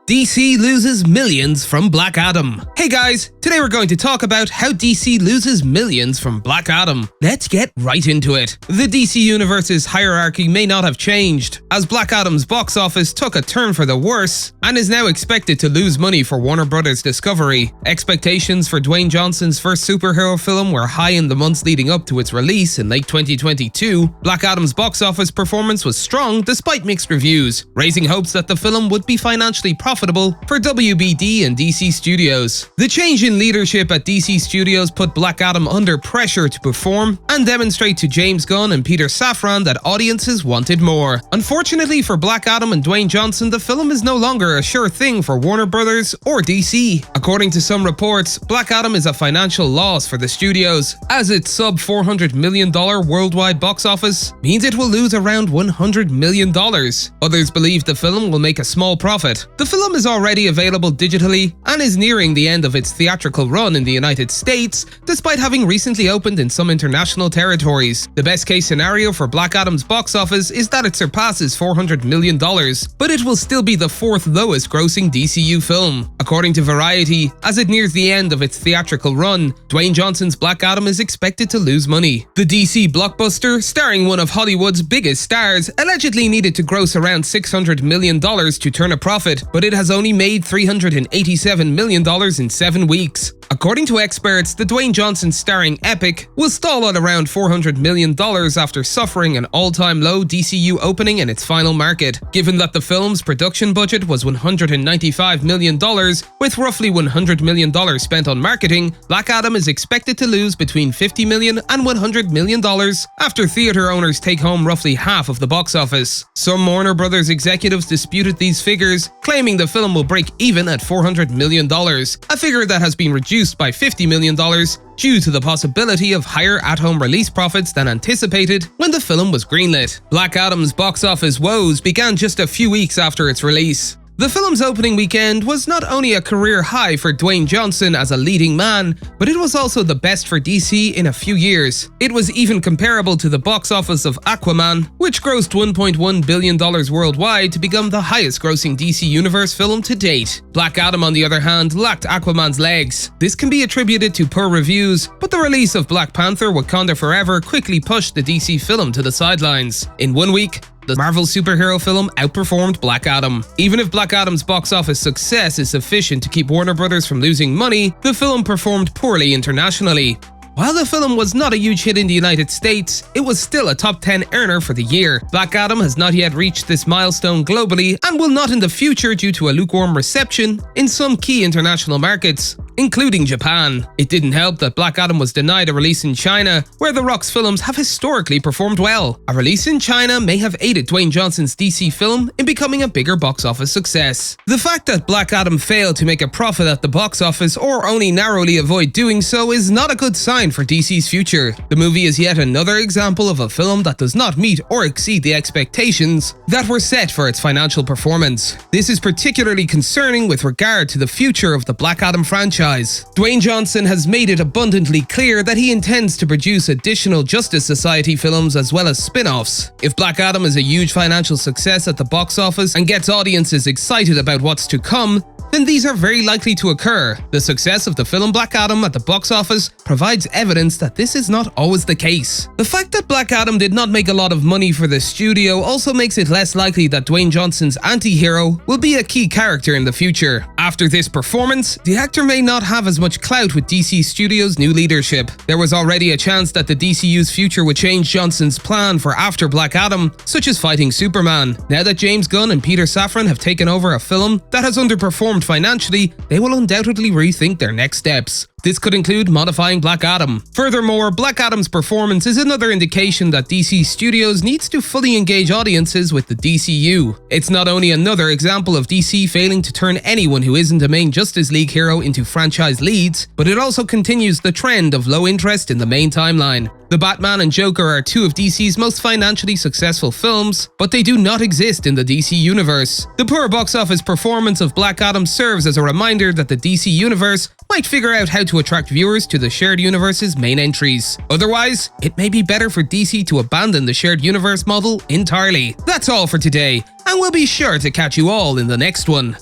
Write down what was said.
DC loses millions from Black Adam. Hey guys, today we're going to talk about how DC loses millions from Black Adam. Let's get right into it. The DC Universe's hierarchy may not have changed, as Black Adam's box office took a turn for the worse and is now expected to lose money for Warner Bros. Discovery. Expectations for Dwayne Johnson's first superhero film were high in the months leading up to its release in late 2022. Black Adam's box office performance was strong despite mixed reviews, raising hopes that the film would be financially profitable for WBD and DC Studios. The change in leadership at DC Studios put Black Adam under pressure to perform and demonstrate to James Gunn and Peter Safran that audiences wanted more. Unfortunately for Black Adam and Dwayne Johnson, the film is no longer a sure thing for Warner Bros. Or DC. According to some reports, Black Adam is a financial loss for the studios, as its sub $400 million worldwide box office means it will lose around $100 million. Others believe the film will make a small profit. The film is already available digitally and is nearing the end of its theatrical run in the United States, despite having recently opened in some international territories. The best case scenario for Black Adam's box office is that it surpasses $400 million, but it will still be the fourth lowest grossing DCU film. According to Variety, as it nears the end of its theatrical run, Dwayne Johnson's Black Adam is expected to lose money. The DC blockbuster, starring one of Hollywood's biggest stars, allegedly needed to gross around $600 million to turn a profit, but it has only made $387 million in 7 weeks. According to experts, the Dwayne Johnson starring epic will stall at around $400 million after suffering an all-time low DCU opening in its final market. Given that the film's production budget was $195 million, with roughly $100 million spent on marketing, Black Adam is expected to lose between $50 million and $100 million after theater owners take home roughly half of the box office. Some Warner Bros. Executives disputed these figures, claiming the film will break even at $400 million, a figure that has been reduced by $50 million due to the possibility of higher at-home release profits than anticipated when the film was greenlit. Black Adam's box office woes began just a few weeks after its release. The film's opening weekend was not only a career high for Dwayne Johnson as a leading man, but it was also the best for DC in a few years. It was even comparable to the box office of Aquaman, which grossed $1.1 billion worldwide to become the highest grossing DC Universe film to date. Black Adam, on the other hand, lacked Aquaman's legs. This can be attributed to poor reviews, but the release of Black Panther: Wakanda Forever quickly pushed the DC film to the sidelines. In 1 week, the Marvel superhero film outperformed Black Adam. Even if Black Adam's box office success is sufficient to keep Warner Bros. From losing money, the film performed poorly internationally. While the film was not a huge hit in the United States, it was still a top 10 earner for the year. Black Adam has not yet reached this milestone globally and will not in the future due to a lukewarm reception in some key international markets, including Japan. It didn't help that Black Adam was denied a release in China, where The Rock's films have historically performed well. A release in China may have aided Dwayne Johnson's DC film in becoming a bigger box office success. The fact that Black Adam failed to make a profit at the box office or only narrowly avoid doing so is not a good sign for DC's future. The movie is yet another example of a film that does not meet or exceed the expectations that were set for its financial performance. This is particularly concerning with regard to the future of the Black Adam franchise. Dwayne Johnson has made it abundantly clear that he intends to produce additional Justice Society films as well as spin-offs. If Black Adam is a huge financial success at the box office and gets audiences excited about what's to come, then these are very likely to occur. The success of the film Black Adam at the box office provides evidence that this is not always the case. The fact that Black Adam did not make a lot of money for the studio also makes it less likely that Dwayne Johnson's anti-hero will be a key character in the future. After this performance, the actor may not have as much clout with DC Studios' new leadership. There was already a chance that the DCU's future would change Johnson's plan for after Black Adam, such as fighting Superman. Now that James Gunn and Peter Safran have taken over a film that has underperformed financially, they will undoubtedly rethink their next steps. This could include modifying Black Adam. Furthermore, Black Adam's performance is another indication that DC Studios needs to fully engage audiences with the DCU. It's not only another example of DC failing to turn anyone who isn't a main Justice League hero into franchise leads, but it also continues the trend of low interest in the main timeline. The Batman and Joker are two of DC's most financially successful films, but they do not exist in the DC universe. The poor box office performance of Black Adam serves as a reminder that the DC universe might figure out how to attract viewers to the shared universe's main entries. Otherwise, it may be better for DC to abandon the shared universe model entirely. That's all for today, and we'll be sure to catch you all in the next one.